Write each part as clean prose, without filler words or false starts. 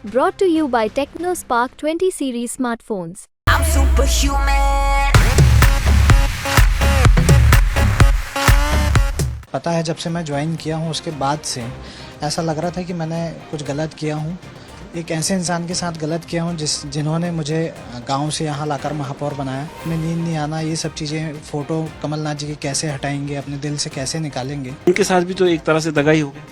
Brought to you by TechnoSpark 20 series smartphones. I'm superhuman. पता है, जब से मैं ज्वाइन किया हूँ उसके बाद से ऐसा लग रहा था कि मैंने कुछ गलत किया हूँ। एक ऐसे इंसान के साथ गलत किया हूँ जिन्होंने मुझे गांव से यहाँ लाकर महापौर बनाया। मैं नींद नहीं आना, ये सब चीज़ें, फ़ोटो कमलनाथ जी की कैसे हटाएंगे, अपने दिल से कैसे निकालेंगे। उनके साथ भी तो एक तरह से दगा ही हो गया।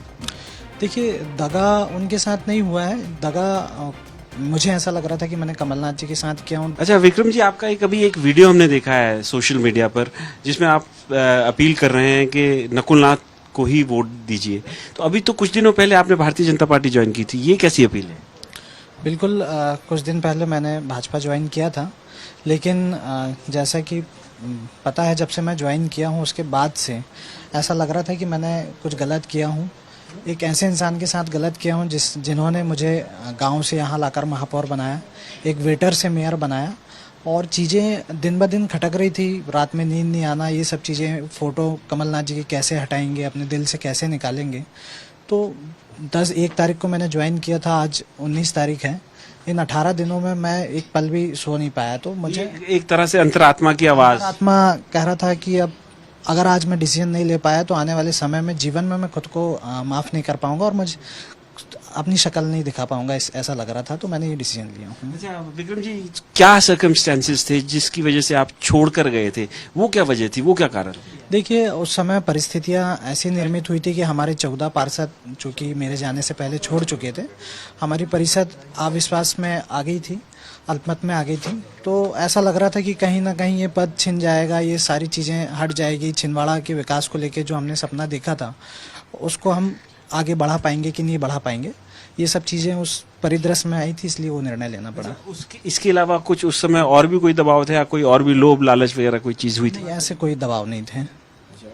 देखिए, दगा उनके साथ नहीं हुआ है, दगा मुझे ऐसा लग रहा था कि मैंने कमलनाथ जी के साथ किया हूँ। अच्छा विक्रम जी, आपका अभी एक वीडियो हमने देखा है सोशल मीडिया पर जिसमें आप अपील कर रहे हैं कि नकुलनाथ को ही वोट दीजिए। तो अभी तो कुछ दिनों पहले आपने भारतीय जनता पार्टी ज्वाइन की थी, ये कैसी अपील है? बिल्कुल, कुछ दिन पहले मैंने भाजपा ज्वाइन किया था, लेकिन जैसा कि पता है, जब से मैं ज्वाइन किया हूँ उसके बाद से ऐसा लग रहा था कि मैंने कुछ गलत किया हूँ। एक ऐसे इंसान के साथ गलत किया हूँ जिन्होंने मुझे गांव से यहाँ लाकर महापौर बनाया, एक वेटर से मेयर बनाया, और चीज़ें दिन ब दिन खटक रही थी। रात में नींद नहीं आना, ये सब चीज़ें, फ़ोटो कमलनाथ जी की कैसे हटाएंगे, अपने दिल से कैसे निकालेंगे। तो 1 तारीख को मैंने ज्वाइन किया था, आज 19 तारीख है। इन 18 दिनों में मैं एक पल भी सो नहीं पाया। तो मुझे एक तरह से अंतरात्मा की आवाज़, आत्मा कह रहा था कि अब अगर आज मैं डिसीजन नहीं ले पाया तो आने वाले समय में जीवन में मैं खुद को माफ़ नहीं कर पाऊंगा और मुझे अपनी शक्ल नहीं दिखा पाऊंगा, ऐसा लग रहा था। तो मैंने ये डिसीजन लिया हूँ। अच्छा विक्रम जी, क्या सर्कमस्टेंसेस थे जिसकी वजह से आप छोड़कर गए थे? वो क्या वजह थी, वो क्या कारण? देखिए, उस समय परिस्थितियाँ ऐसी निर्मित हुई थी कि हमारे 14 पार्षद, चूँकि मेरे जाने से पहले छोड़ चुके थे, हमारी परिषद अविश्वास में आ गई थी, अल्पमत में आ गई थी। तो ऐसा लग रहा था कि कहीं ना कहीं ये पद छिन जाएगा, ये सारी चीज़ें हट जाएगी। छिंदवाड़ा के विकास को लेकर जो हमने सपना देखा था उसको हम आगे बढ़ा पाएंगे कि नहीं बढ़ा पाएंगे, ये सब चीज़ें उस परिदृश्य में आई थी, इसलिए वो निर्णय लेना पड़ा। इसके अलावा कुछ उस समय और भी कोई दबाव था या कोई और भी लोभ लालच वगैरह कोई चीज़ हुई थी? ऐसे कोई दबाव नहीं थे।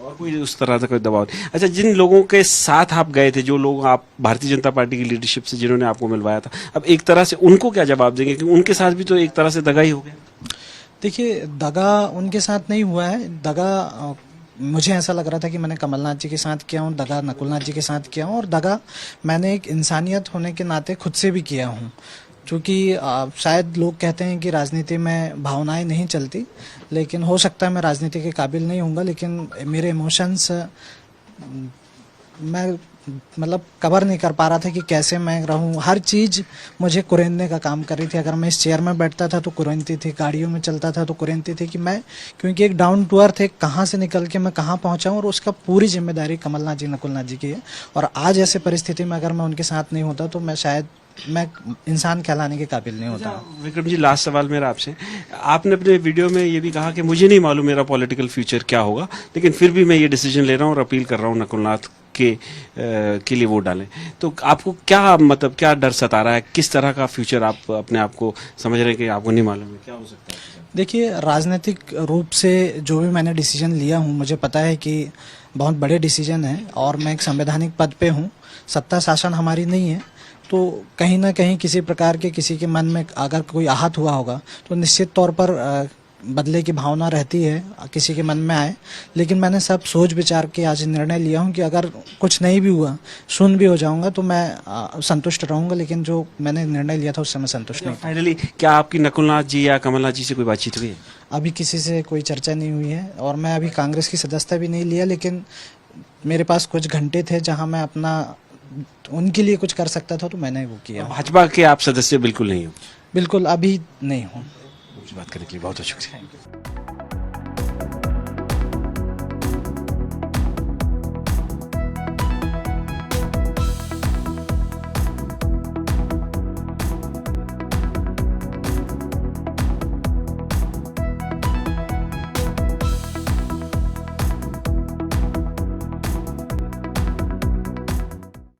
और कोई उस तरह का कोई दबाव नहीं। अच्छा, जिन लोगों के साथ आप गए थे, जो लोग आप भारतीय जनता पार्टी की लीडरशिप से जिन्होंने आपको मिलवाया था, अब एक तरह से उनको क्या जवाब देंगे कि उनके साथ भी तो एक तरह से दगा ही हो गया? देखिए, दगा उनके साथ नहीं हुआ है। दगा मुझे ऐसा लग रहा था कि मैंने कमलनाथ जी के साथ किया हूँ, दगा नकुलनाथ जी के साथ किया हूँ, और दगा मैंने एक इंसानियत होने के नाते खुद से भी किया हूँ। क्योंकि शायद लोग कहते हैं कि राजनीति में भावनाएं नहीं चलती, लेकिन हो सकता है मैं राजनीति के काबिल नहीं होऊंगा, लेकिन मेरे इमोशंस मैं कवर नहीं कर पा रहा था कि कैसे मैं रहूं। हर चीज़ मुझे कुरेदने का काम कर रही थी। अगर मैं इस चेयर में बैठता था तो कुरेदती थी, गाड़ियों में चलता था तो कुरेदती थी कि मैं, क्योंकि एक डाउन टू अर्थ, कहाँ से निकल के मैं कहाँ पहुंचा हूं, और उसका पूरी जिम्मेदारी कमलनाथ जी, नकुलनाथ जी की है। और आज ऐसे परिस्थिति में अगर मैं उनके साथ नहीं होता तो मैं इंसान कहलाने के काबिल नहीं होता। विक्रम जी, लास्ट सवाल मेरा आपसे। आपने अपने वीडियो में ये भी कहा कि मुझे नहीं मालूम मेरा पॉलिटिकल फ्यूचर क्या होगा, लेकिन फिर भी मैं ये डिसीजन ले रहा हूँ और अपील कर रहा हूँ नकुलनाथ के लिए वोट डालें। तो आपको क्या डर सता रहा है? किस तरह का फ्यूचर आप अपने आप को समझ रहे हैं कि आपको नहीं मालूम है? क्या हो सकता है? देखिए, राजनीतिक रूप से जो भी मैंने डिसीजन लिया हूँ, मुझे पता है कि बहुत बड़े डिसीजन है, और मैं एक संवैधानिक पद पे हूँ। सत्ता शासन हमारी नहीं है, तो कहीं ना कहीं किसी प्रकार के किसी के मन में अगर कोई आहत हुआ होगा तो निश्चित तौर पर बदले की भावना रहती है, किसी के मन में आए। लेकिन मैंने सब सोच विचार के आज निर्णय लिया हूँ कि अगर कुछ नहीं भी हुआ, सुन भी हो जाऊंगा, तो मैं संतुष्ट रहूंगा। लेकिन जो मैंने निर्णय लिया था उससे मैं संतुष्ट नहीं। फाइनली क्या आपकी नकुलनाथ जी या कमलनाथ जी से कोई बातचीत हुई है? अभी किसी से कोई चर्चा नहीं हुई है, और मैं अभी कांग्रेस की सदस्यता भी नहीं लिया, लेकिन मेरे पास कुछ घंटे थे जहाँ मैं अपना उनके लिए कुछ कर सकता था, तो मैंने वो किया। भाजपा के आप सदस्य बिल्कुल नहीं हो? बिल्कुल अभी नहीं हूँ। बात करने के लिए बहुत बहुत शुक्रिया।